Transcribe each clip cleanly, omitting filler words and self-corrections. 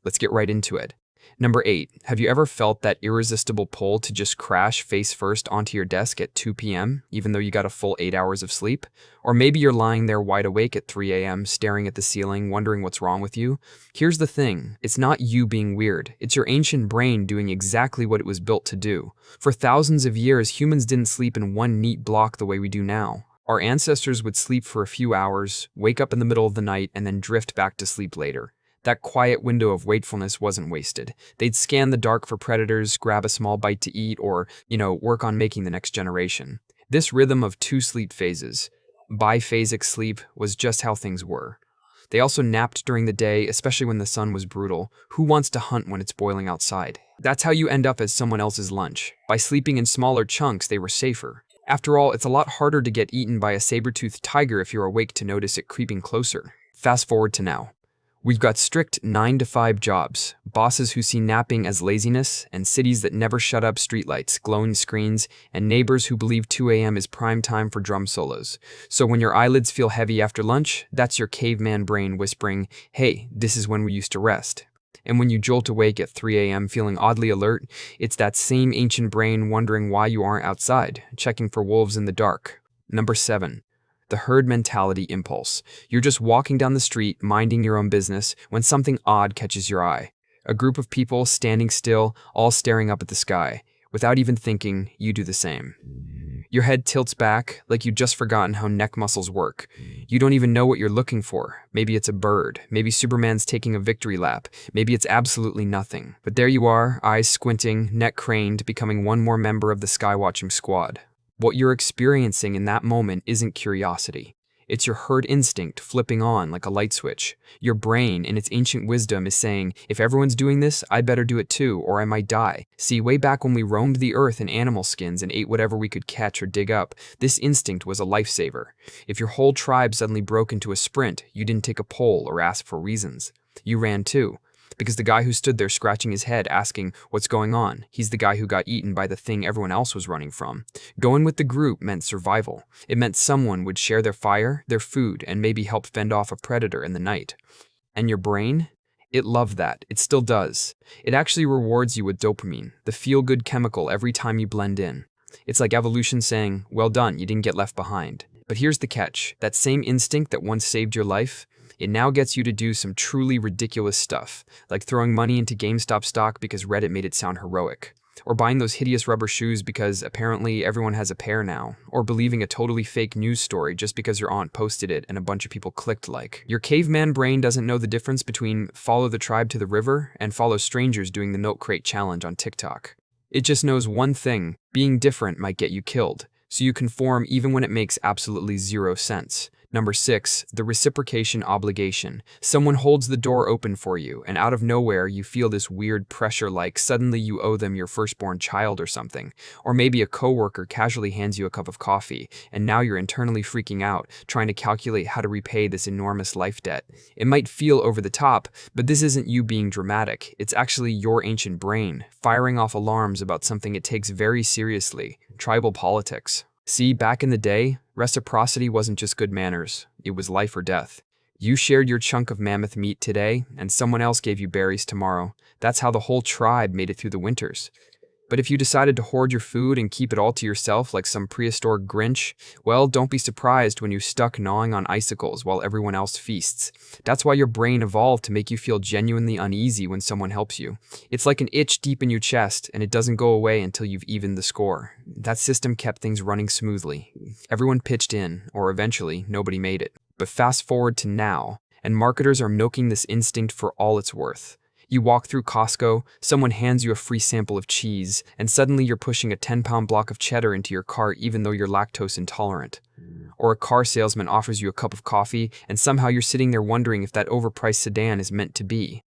Let's get right into it. Number 8, have you ever felt that irresistible pull to just crash face first onto your desk at 2 p.m., even though you got a full 8 hours of sleep? Or maybe you're lying there wide awake at 3 a.m., staring at the ceiling, wondering what's wrong with you? Here's the thing, it's not you being weird. It's your ancient brain doing exactly what it was built to do. For thousands of years, humans didn't sleep in one neat block the way we do now. Our ancestors would sleep for a few hours, wake up in the middle of the night, and then drift back to sleep later. That quiet window of wakefulness wasn't wasted. They'd scan the dark for predators, grab a small bite to eat, or, work on making the next generation. This rhythm of 2 sleep phases, biphasic sleep, was just how things were. They also napped during the day, especially when the sun was brutal. Who wants to hunt when it's boiling outside? That's how you end up as someone else's lunch. By sleeping in smaller chunks, they were safer. After all, it's a lot harder to get eaten by a saber-toothed tiger if you're awake to notice it creeping closer. Fast forward to now. We've got strict 9-to-5 jobs, bosses who see napping as laziness, and cities that never shut up streetlights, glowing screens, and neighbors who believe 2 a.m. is prime time for drum solos. So when your eyelids feel heavy after lunch, that's your caveman brain whispering, "Hey, this is when we used to rest." And when you jolt awake at 3 a.m. feeling oddly alert, it's that same ancient brain wondering why you aren't outside, checking for wolves in the dark. Number 7. The herd mentality impulse. You're just walking down the street, minding your own business, when something odd catches your eye. A group of people standing still, all staring up at the sky. Without even thinking, you do the same. Your head tilts back, like you've just forgotten how neck muscles work. You don't even know what you're looking for. Maybe it's a bird. Maybe Superman's taking a victory lap. Maybe it's absolutely nothing. But there you are, eyes squinting, neck craned, becoming one more member of the skywatching squad. What you're experiencing in that moment isn't curiosity. It's your herd instinct flipping on like a light switch. Your brain, in its ancient wisdom, is saying, if everyone's doing this, I'd better do it too, or I might die. See, way back when we roamed the earth in animal skins and ate whatever we could catch or dig up, this instinct was a lifesaver. If your whole tribe suddenly broke into a sprint, you didn't take a poll or ask for reasons. You ran too. Because the guy who stood there scratching his head asking, what's going on? He's the guy who got eaten by the thing everyone else was running from. Going with the group meant survival. It meant someone would share their fire, their food, and maybe help fend off a predator in the night. And your brain? It loved that. It still does. It actually rewards you with dopamine, the feel-good chemical every time you blend in. It's like evolution saying, well done, you didn't get left behind. But here's the catch. That same instinct that once saved your life, it now gets you to do some truly ridiculous stuff, like throwing money into GameStop stock because Reddit made it sound heroic, or buying those hideous rubber shoes because apparently everyone has a pair now, or believing a totally fake news story just because your aunt posted it and a bunch of people clicked like. Your caveman brain doesn't know the difference between follow the tribe to the river and follow strangers doing the milk crate challenge on TikTok. It just knows one thing: being different might get you killed, so you conform even when it makes absolutely zero sense. Number 6, the reciprocation obligation. Someone holds the door open for you, and out of nowhere, you feel this weird pressure like suddenly you owe them your firstborn child or something. Or maybe a coworker casually hands you a cup of coffee, and now you're internally freaking out, trying to calculate how to repay this enormous life debt. It might feel over the top, but this isn't you being dramatic. It's actually your ancient brain, firing off alarms about something it takes very seriously: tribal politics. See, back in the day, reciprocity wasn't just good manners, it was life or death. You shared your chunk of mammoth meat today, and someone else gave you berries tomorrow. That's how the whole tribe made it through the winters. But if you decided to hoard your food and keep it all to yourself like some prehistoric Grinch, well, don't be surprised when you're stuck gnawing on icicles while everyone else feasts. That's why your brain evolved to make you feel genuinely uneasy when someone helps you. It's like an itch deep in your chest, and it doesn't go away until you've evened the score. That system kept things running smoothly. Everyone pitched in, or eventually, nobody made it. But fast forward to now, and marketers are milking this instinct for all it's worth. You walk through Costco, someone hands you a free sample of cheese, and suddenly you're pushing a 10-pound block of cheddar into your cart even though you're lactose intolerant. Or a car salesman offers you a cup of coffee, and somehow you're sitting there wondering if that overpriced sedan is meant to be.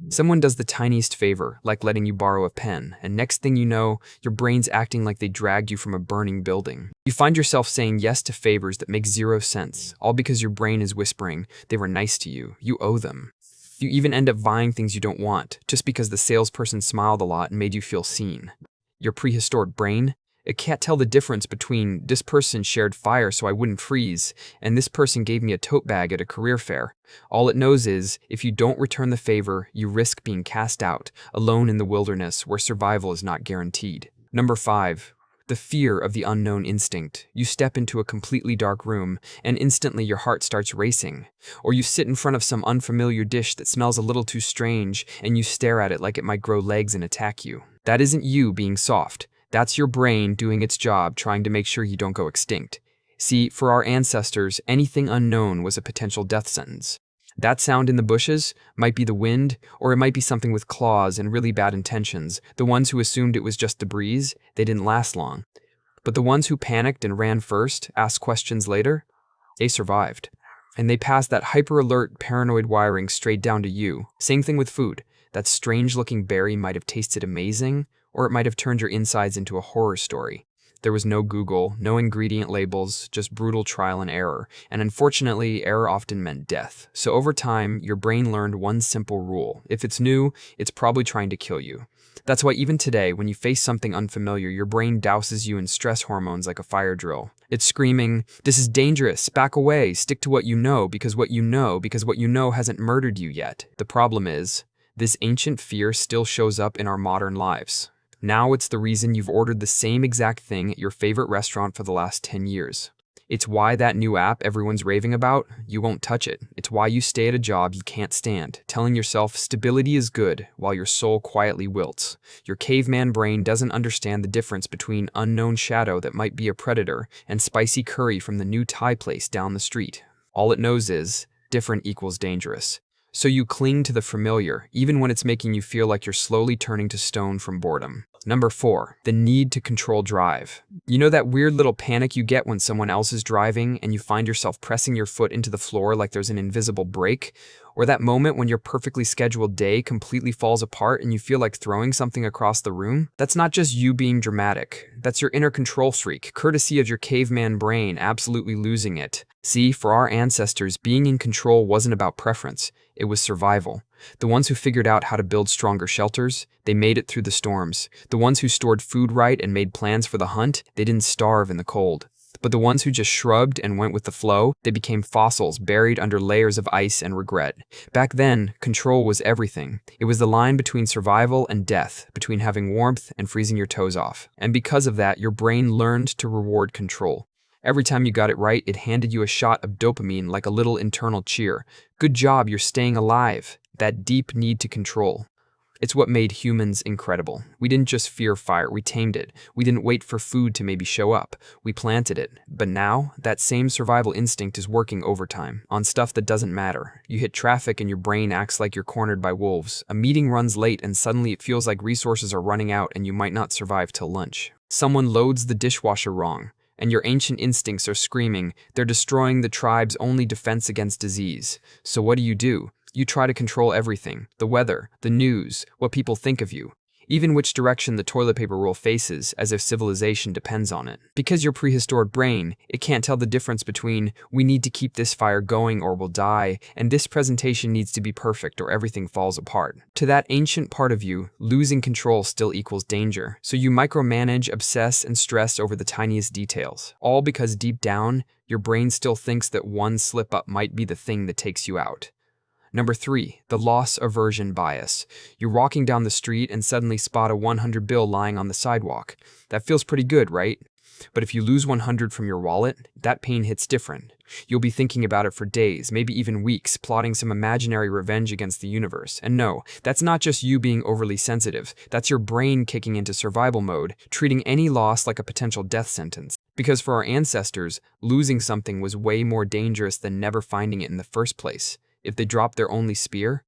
Someone does the tiniest favor, like letting you borrow a pen, and next thing you know, your brain's acting like they dragged you from a burning building. You find yourself saying yes to favors that make zero sense, all because your brain is whispering, they were nice to you, you owe them. You even end up buying things you don't want, just because the salesperson smiled a lot and made you feel seen. Your prehistoric brain, It can't tell the difference between this person shared fire so I wouldn't freeze, and this person gave me a tote bag at a career fair. All it knows is, if you don't return the favor, you risk being cast out, alone in the wilderness where survival is not guaranteed. Number 5. The fear of the unknown instinct. You step into a completely dark room, and instantly your heart starts racing. Or you sit in front of some unfamiliar dish that smells a little too strange, and you stare at it like it might grow legs and attack you. That isn't you being soft. That's your brain doing its job, trying to make sure you don't go extinct. See, for our ancestors, anything unknown was a potential death sentence. That sound in the bushes might be the wind, or it might be something with claws and really bad intentions. The ones who assumed it was just the breeze, they didn't last long. But the ones who panicked and ran first, asked questions later, they survived. And they passed that hyper-alert, paranoid wiring straight down to you. Same thing with food. That strange-looking berry might have tasted amazing, or it might have turned your insides into a horror story. There was no Google, no ingredient labels, just brutal trial and error. And unfortunately, error often meant death. So over time, your brain learned one simple rule. If it's new, it's probably trying to kill you. That's why even today, when you face something unfamiliar, your brain douses you in stress hormones like a fire drill. It's screaming, "This is dangerous, back away, stick to what you know, because what you know hasn't murdered you yet." The problem is, this ancient fear still shows up in our modern lives. Now it's the reason you've ordered the same exact thing at your favorite restaurant for the last 10 years. It's why that new app everyone's raving about, you won't touch it. It's why you stay at a job you can't stand, telling yourself stability is good while your soul quietly wilts. Your caveman brain doesn't understand the difference between unknown shadow that might be a predator and spicy curry from the new Thai place down the street. All it knows is, different equals dangerous. So you cling to the familiar, even when it's making you feel like you're slowly turning to stone from boredom. Number 4, the need to control drive. You know that weird little panic you get when someone else is driving and you find yourself pressing your foot into the floor like there's an invisible brake? Or that moment when your perfectly scheduled day completely falls apart and you feel like throwing something across the room? That's not just you being dramatic. That's your inner control freak, courtesy of your caveman brain absolutely losing it. See, for our ancestors, being in control wasn't about preference. It was survival. The ones who figured out how to build stronger shelters, they made it through the storms. The ones who stored food right and made plans for the hunt, they didn't starve in the cold. But the ones who just shrugged and went with the flow, they became fossils buried under layers of ice and regret. Back then, control was everything. It was the line between survival and death, between having warmth and freezing your toes off. And because of that, your brain learned to reward control. Every time you got it right, it handed you a shot of dopamine like a little internal cheer. Good job, you're staying alive. That deep need to control. It's what made humans incredible. We didn't just fear fire, we tamed it. We didn't wait for food to maybe show up. We planted it. But now, that same survival instinct is working overtime, on stuff that doesn't matter. You hit traffic and your brain acts like you're cornered by wolves. A meeting runs late and suddenly it feels like resources are running out and you might not survive till lunch. Someone loads the dishwasher wrong, and your ancient instincts are screaming, they're destroying the tribe's only defense against disease. So what do? You try to control everything, the weather, the news, what people think of you, even which direction the toilet paper roll faces, as if civilization depends on it. Because your prehistoric brain, it can't tell the difference between, we need to keep this fire going or we'll die, and this presentation needs to be perfect or everything falls apart. To that ancient part of you, losing control still equals danger. So you micromanage, obsess, and stress over the tiniest details. All because deep down, your brain still thinks that one slip up might be the thing that takes you out. Number 3, the loss aversion bias. You're walking down the street and suddenly spot a 100 bill lying on the sidewalk. That feels pretty good, right? But if you lose 100 from your wallet, that pain hits different. You'll be thinking about it for days, maybe even weeks, plotting some imaginary revenge against the universe. And no, that's not just you being overly sensitive. That's your brain kicking into survival mode, treating any loss like a potential death sentence. Because for our ancestors, losing something was way more dangerous than never finding it in the first place. If they dropped their only spear,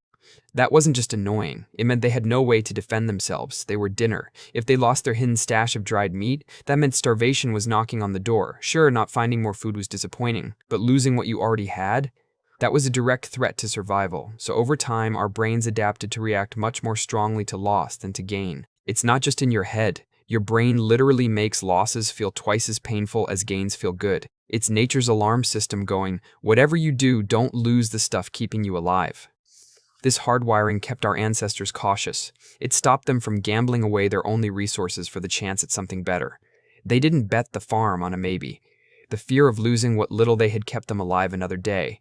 that wasn't just annoying. It meant they had no way to defend themselves. They were dinner. If they lost their hidden stash of dried meat, that meant starvation was knocking on the door. Sure, not finding more food was disappointing, but losing what you already had, that was a direct threat to survival. So over time, our brains adapted to react much more strongly to loss than to gain. It's not just in your head. Your brain literally makes losses feel twice as painful as gains feel good. It's nature's alarm system going, whatever you do, don't lose the stuff keeping you alive. This hardwiring kept our ancestors cautious. It stopped them from gambling away their only resources for the chance at something better. They didn't bet the farm on a maybe. The fear of losing what little they had kept them alive another day.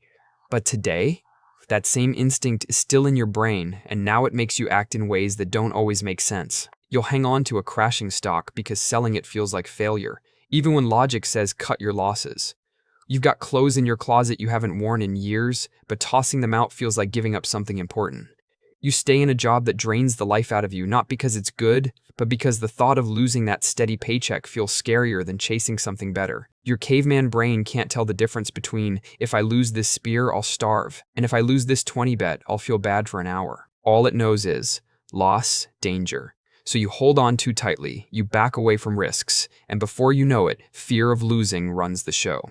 But today, that same instinct is still in your brain, and now it makes you act in ways that don't always make sense. You'll hang on to a crashing stock because selling it feels like failure, even when logic says cut your losses. You've got clothes in your closet you haven't worn in years, but tossing them out feels like giving up something important. You stay in a job that drains the life out of you, not because it's good, but because the thought of losing that steady paycheck feels scarier than chasing something better. Your caveman brain can't tell the difference between, if I lose this spear, I'll starve, and if I lose this 20 bet, I'll feel bad for an hour. All it knows is loss, danger. So you hold on too tightly, you back away from risks, and before you know it, fear of losing runs the show.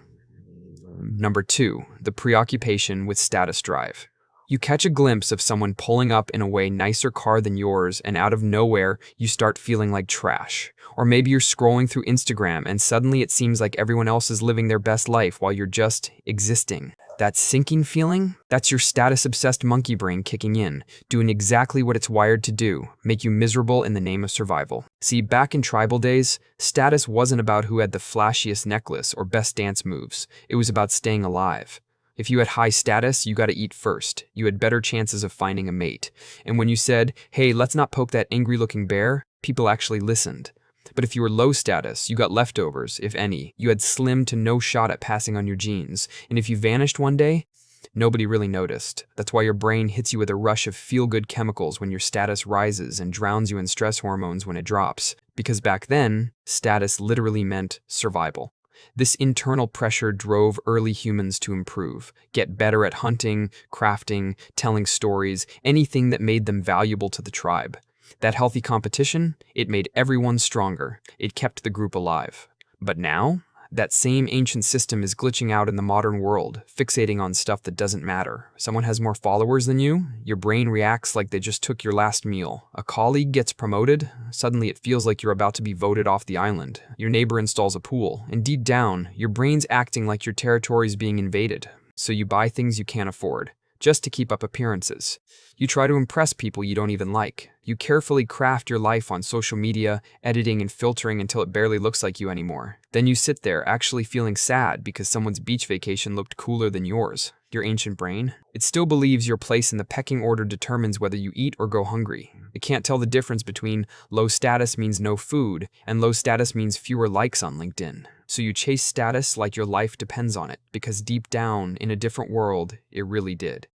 Number 2, the preoccupation with status drive. You catch a glimpse of someone pulling up in a way nicer car than yours, and out of nowhere, you start feeling like trash. Or maybe you're scrolling through Instagram and suddenly it seems like everyone else is living their best life while you're just existing. That sinking feeling? That's your status-obsessed monkey brain kicking in, doing exactly what it's wired to do, make you miserable in the name of survival. See, back in tribal days, status wasn't about who had the flashiest necklace or best dance moves. It was about staying alive. If you had high status, you got to eat first. You had better chances of finding a mate. And when you said, hey, let's not poke that angry-looking bear, people actually listened. But if you were low status, you got leftovers, if any. You had slim to no shot at passing on your genes. And if you vanished one day, nobody really noticed. That's why your brain hits you with a rush of feel-good chemicals when your status rises and drowns you in stress hormones when it drops. Because back then, status literally meant survival. This internal pressure drove early humans to improve, get better at hunting, crafting, telling stories, anything that made them valuable to the tribe. That healthy competition, it made everyone stronger. It kept the group alive. But now, that same ancient system is glitching out in the modern world, fixating on stuff that doesn't matter. Someone has more followers than you, your brain reacts like they just took your last meal. A colleague gets promoted, suddenly it feels like you're about to be voted off the island. Your neighbor installs a pool, and deep down, your brain's acting like your territory is being invaded. So you buy things you can't afford, just to keep up appearances. You try to impress people you don't even like. You carefully craft your life on social media, editing and filtering until it barely looks like you anymore. Then you sit there actually feeling sad because someone's beach vacation looked cooler than yours. Your ancient brain, it still believes your place in the pecking order determines whether you eat or go hungry. It can't tell the difference between low status means no food and low status means fewer likes on LinkedIn. So you chase status like your life depends on it, because deep down, in a different world, it really did.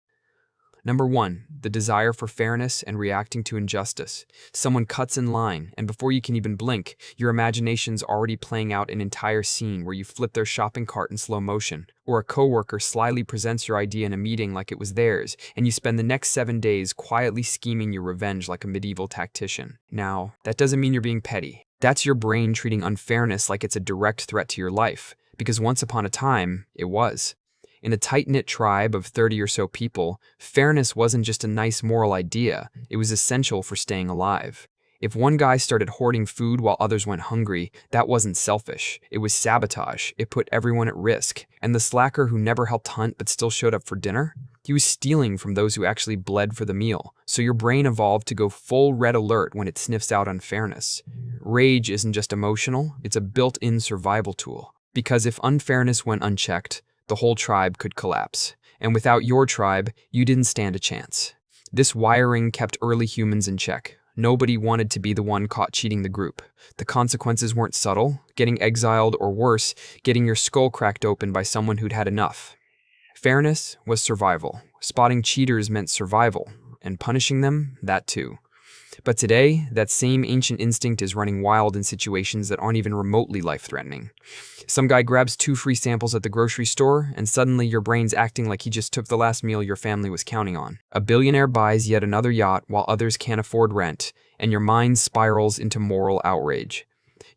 Number 1, the desire for fairness and reacting to injustice. Someone cuts in line, and before you can even blink, your imagination's already playing out an entire scene where you flip their shopping cart in slow motion, or a coworker slyly presents your idea in a meeting like it was theirs, and you spend the next 7 days quietly scheming your revenge like a medieval tactician. Now, that doesn't mean you're being petty. That's your brain treating unfairness like it's a direct threat to your life, because once upon a time, it was. In a tight-knit tribe of 30 or so people, fairness wasn't just a nice moral idea, it was essential for staying alive. If one guy started hoarding food while others went hungry, that wasn't selfish, it was sabotage. It put everyone at risk. And the slacker who never helped hunt but still showed up for dinner? He was stealing from those who actually bled for the meal. So your brain evolved to go full red alert when it sniffs out unfairness. Rage isn't just emotional, it's a built-in survival tool. Because if unfairness went unchecked, the whole tribe could collapse. And without your tribe, you didn't stand a chance. This wiring kept early humans in check. Nobody wanted to be the one caught cheating the group. The consequences weren't subtle, getting exiled or worse, getting your skull cracked open by someone who'd had enough. Fairness was survival. Spotting cheaters meant survival, and punishing them, that too. But today, that same ancient instinct is running wild in situations that aren't even remotely life-threatening. Some guy grabs 2 free samples at the grocery store, and suddenly your brain's acting like he just took the last meal your family was counting on. A billionaire buys yet another yacht while others can't afford rent, and your mind spirals into moral outrage.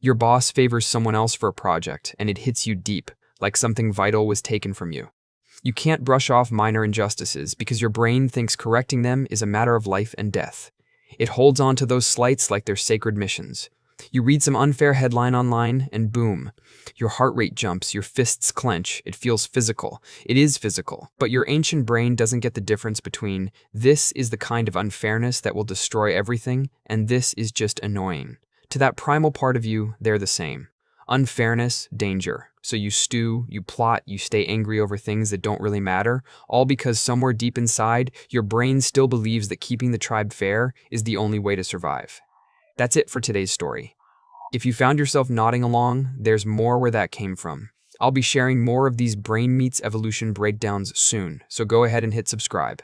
Your boss favors someone else for a project, and it hits you deep, like something vital was taken from you. You can't brush off minor injustices because your brain thinks correcting them is a matter of life and death. It holds on to those slights like they're sacred missions. You read some unfair headline online, and boom, your heart rate jumps, your fists clench, it feels physical. It is physical, but your ancient brain doesn't get the difference between this is the kind of unfairness that will destroy everything, and this is just annoying. To that primal part of you, they're the same. Unfairness, danger. So you stew, you plot, you stay angry over things that don't really matter, all because somewhere deep inside, your brain still believes that keeping the tribe fair is the only way to survive. That's it for today's story. If you found yourself nodding along, there's more where that came from. I'll be sharing more of these brain meets evolution breakdowns soon, so go ahead and hit subscribe.